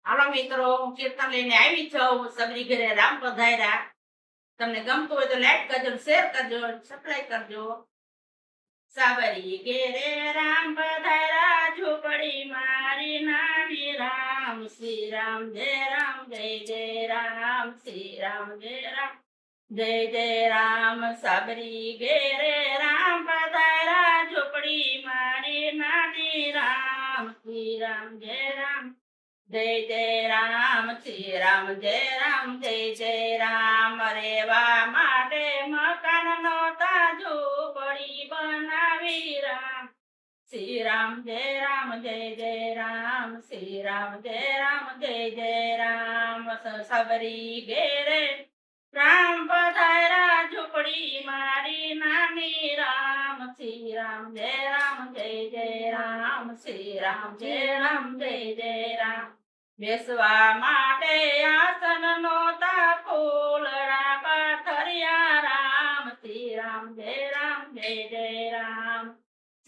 હાલો મિત્રો, હું કીર્તન લઈને આવી છું. હું સબરી ઘરે રામ પધાર્યા. તમને ગમતું હોય તો લાઈક કરજો, શેર કરજો, સબસ્ક્રાઇબ કરજો. સાબરી ઘેરે રામ પધાર્યા, ઝૂંપડી મારી નાની રામ. શ્રી રામ જય રામ, જય જય રામ. શ્રી રામ જય રામ, જય જય રામ. સાબરી ઘેરે રામ પધાર્યા, ઝૂંપડી મારી નાની રામ. શ્રી રામ જય રામ, જય જય રામ. શ્રી રામ જય રામ, જય જય રામ. રેવા માટે મકાન નહોતા, ઝૂંપડી બનાવી રામ. શ્રી રામ જય રામ, જય જય રામ. શ્રી રામ જય રામ, જય જય રામ. સબરી ઘેરે રામ પધાર્યા, ઝૂંપડી મારી નાની રામ. શ્રી રામ જય રામ, જય જય રામ. શ્રી રામ જય રામ, જય જય રામ. બેસવા માટે આસન નહોતા, ફૂલડા પાથર્યા રામ. શ્રી રામ જય રામ, જય જય રામ.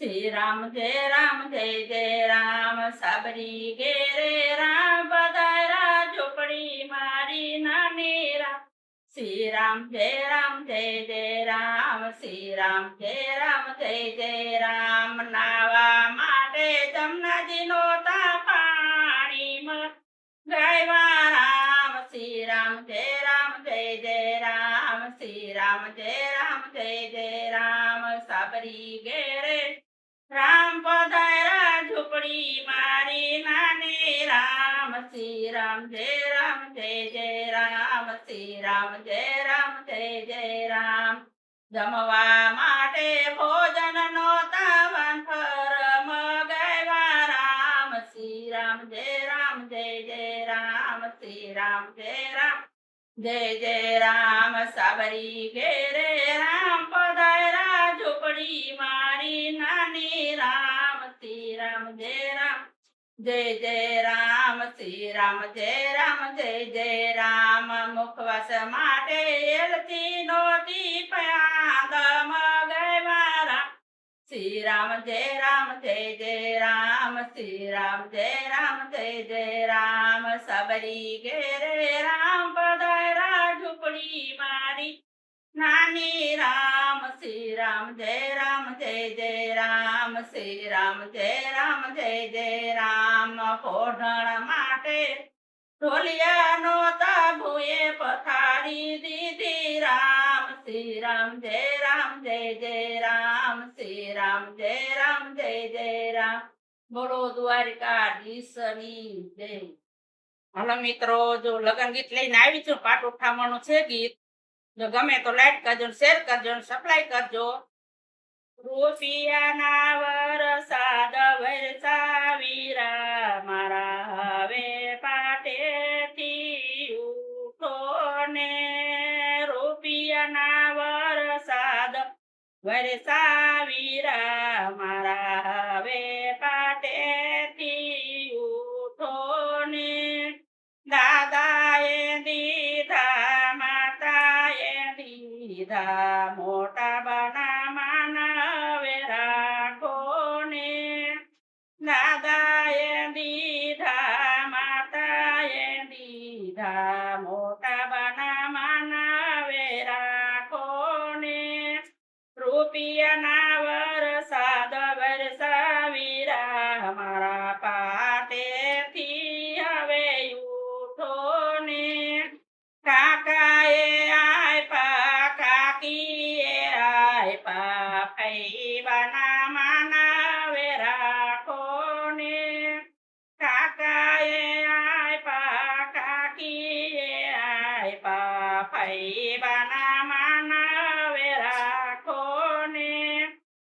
શ્રી રામ જય રામ, જય જય રામ. સાબરી ઘેરે રામ પધાર્યા, ઝૂંપડી મારી નાની રામ. શ્રી રામ જય રામ, જય જય રામ. શ્રી રામ જય રામ, જય જય રામ. નાવા માટે જમનાજી નહોતા, પાણીમાં ગાયવા રામ. શ્રી રામ જય રામ, જય જય રામ. શ્રી રામ જય રામ, જય જય રામ. સાબરી ઘેરે રામ પધાર્યા, ઝૂંપડી મારી નાની રામ. શ્રી રામ જય રામ, જય જય રામ. શ્રી રામ જય રામ, જય જય રામ. જમવા માટે ભોજન નહોતા, વાનફર મગાવ્યા રામ. શ્રી રામ જય રામ, જય જય રામ. શ્રી રામ જય રામ, જય જય રામ. સાબરી ઘેરે રામ પધાર્યા, ઝૂંપડી મારી નાની રામ. શ્રી રામ જય રામ, જય જય રામ. શ્રી રામ જય રામ, જય જય રામ. મુખવાસ માટે એલચી નહોતી, પ્યાદ મગાવ્યા રામ. શ્રી રામ જય રામ, જય જય રામ. શ્રી રામ જય રામ, જય જય રામ. સબરી ઘેરે રામ પધાર્યા, ઝૂંપડી મારી નાની રામ. શ્રી રામ જય રામ, જય જય રામ. શ્રી રામ જય રામ, જય જય રામ. પોઢણ માટે ઢોલિયા નહોતા, ભૂએ પથારી દીધી રામ. શ્રી રામ જય રામ, જય જય રામ. શ્રી રામ જય રામ, જય જય રામ. બોલો દ્વારિકાધીશની જય. હાલો મિત્રો, જો લગન ગીત લઈને આવી છું. પાટ ઉઠામણું છે ગીત. જો ગમે તો લાઈક કરજો, શેર કરજો, સબસ્ક્રાઇબ કરજો. રૂપિયાના વરસાદ વરસાવી રા, મારા હવે પાટેથી ઉઠો ને. રૂપિયાના વરસાદ વરસાવી રા, મારા હવે પાટેથી ઉઠો ને. દાદાએ દીધા, માતાએ દીધા, મોટા બના માનવે રાખો ને. દાદાએ દીધા, માતાએ દીધા, મોટા બના માનવે રાખો ને. રૂપિયાના વરસાદ વરસાવી રા, મારા પાટેથી હવે ઉઠો ને. કાકાએ આપ્યા, કાકીએ આપ્યા, ફૈબાના માનવે રાખો ને. કાકાએ આપ્યા, કાકીએ આપ્યા, ફૈબાના માનવે રાખો ને.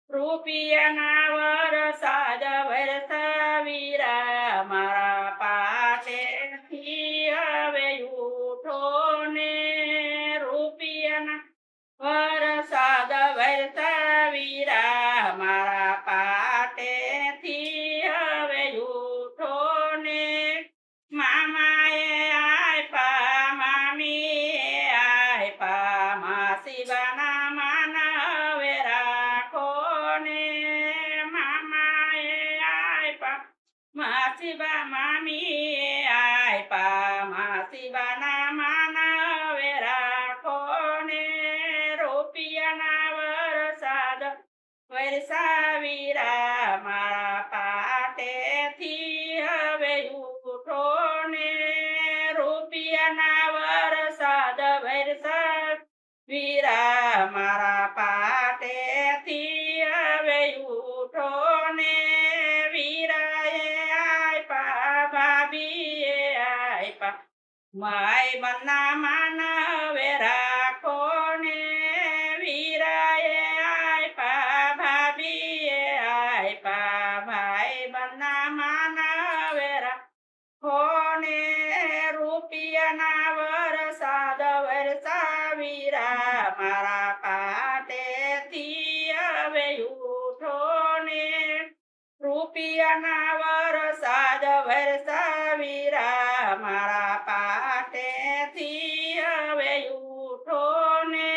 રૂપિયાના વરસાદ વરસાવી રા, મારા પાટેથી હવે ઉઠો ને. રૂપિયાના વરસાદ વરસાવી રા, મારા પાટેથી હવે ઉઠો ને. મામાએ આપ્યા, મામીએ આપ્યા, માસી બાના માનવે રાખો ને. વીરા મારા પાટેથી હવે ઉઠો ને વીરાએ આપ્યા ભાભીએ આપ્યા માય બના માનવે રાખો ને વીરાએ આપ્યા ભાભીએ આપ્યા ભાઈ બના માનવે રાખો ને રૂપિયાના વરસાદ વરસાવીરા મારા પાટેથી હવે ઉઠો ને રૂપિયાના વરસાદ વરસાવીરા મારા પાટેથી હવે ઉઠો ને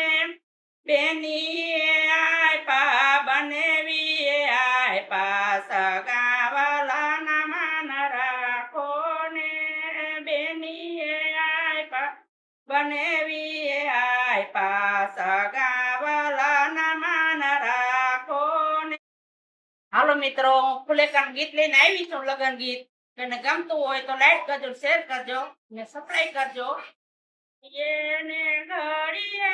બેનીએ આપ્યા બનેવીએ આપ્યા સગાવાલાના માન રાખો ને બેનીએ આપ્યા બનેવીએ આપ્યા સગાવાલાના માન રાખો ને હાલો મિત્રો હું ફુલેકાનું ગીત લઈને આવી છું લગન ગીત અને ગમતું હોય તો લાઈક કરજો શેર કરજો ને સબસ્ક્રાઇબ કરજો એને ઘડીએ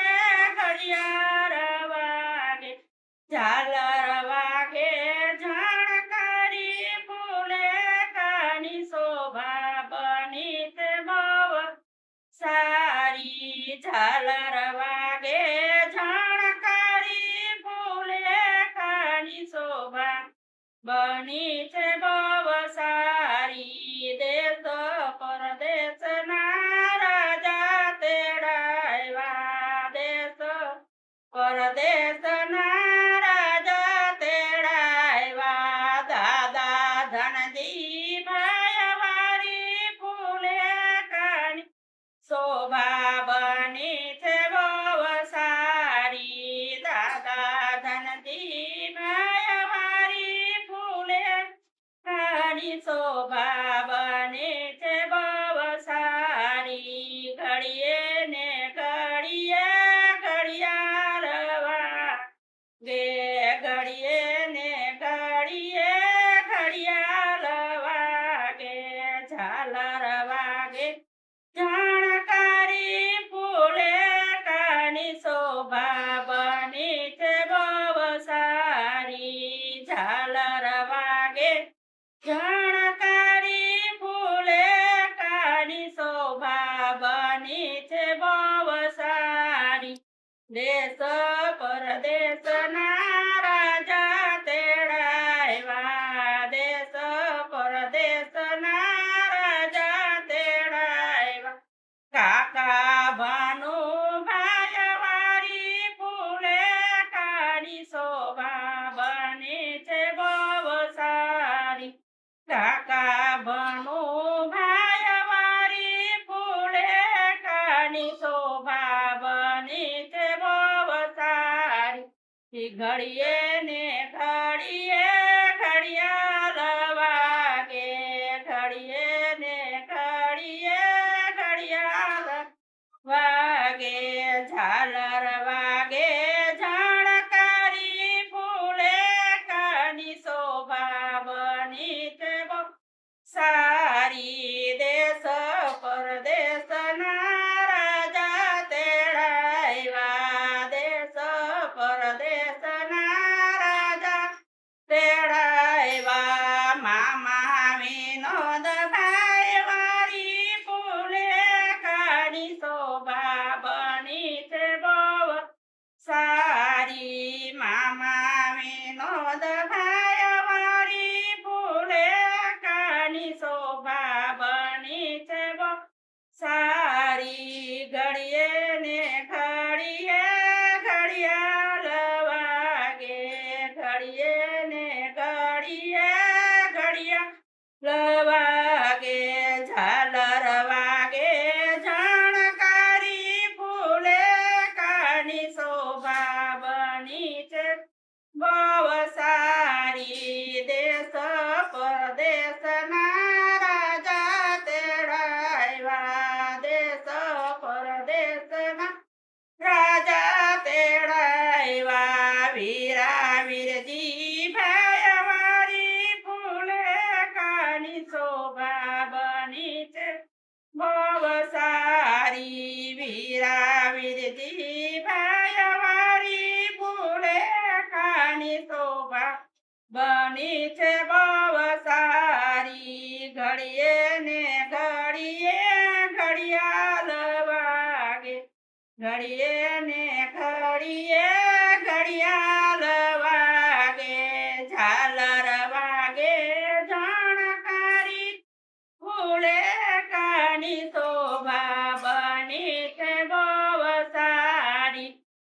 ઘડિયાળ વાગે ઝાલર વાગે જાણકારી ફૂલે કાની શોભા બની તે બહુ સારી ઝાલર વાગે જાણકારી ફૂલે કાની શોભા બની છે બહુ સારી દેશ પરદેશના રાજા તેડાવ્યા દેશ પરદેશના રાજા તેડાવ્યા દાદા ધનજી ભાઈ વારી ફૂલે કાની શોભા બની છે બહુ સારી દાદા ધનજી ભાઈ વારી ફૂલે કાની શોભા બને છે બહુ સારી ઘડીએ ને ઘડીએ ઘડિયાળ વાગે ઘડીએ ને ઘડીએ ઘડિયાળ વાગે ઝાલર વાગે જાણકારી ફૂલે કાની શોભા બની છે બહુ સારી ઝાલર વાગે જાણકારી ફૂલે કાની શોભા બની છે બહુ સારી દેશ પરદેશના રાજા તેડાવ્યા દેશ પરદેશના રાજા તેડાવ્યા કાકા ભાનુ ભાઈ વારી ફૂલે કાની શોભા બની છે બહુ સારી કાકા ભાનુ ભાઈ વારી ફૂલે કાની શોભા બની છે બહુ સારી ઘડીએ ને ઘડીએ ઘડિયાળ વાગે ઘડીએ ને ઘડીએ ઘડિયાળ વાગે ઝાલર વાગે જાણકારી ફૂલે કાની શોભા બની છે બહુ સારી દેશ પરદેશના રાજા તેડાવ્યા દેશ પરદેશના રાજા તેડાવ્યા મામા વિનોદ ભાઈ વારી ફૂલે કાની શોભા બની છે બહુ સારી મામા વિનોદ ભાઈ વારી ફૂલે કાની શોભા બની છે ઘડીએ ને ઘડીએ ઘડિયાળ વાગે ઝાલર વાગે જાણકારી ફૂલે કાની શોભા બની છે બહુ સારી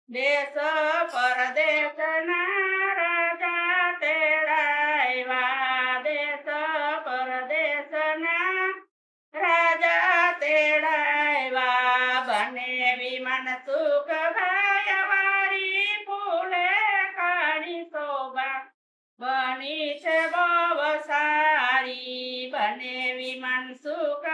દેશ પરદેશના રાજા તેડાવ્યા દેશ પરદેશના રાજા તેડાવ્યા બને વિમાન સુખ ભાઈ વારી ફૂલે કાળી શોભા બની છે બહુ સારી બને વિમાન સુખ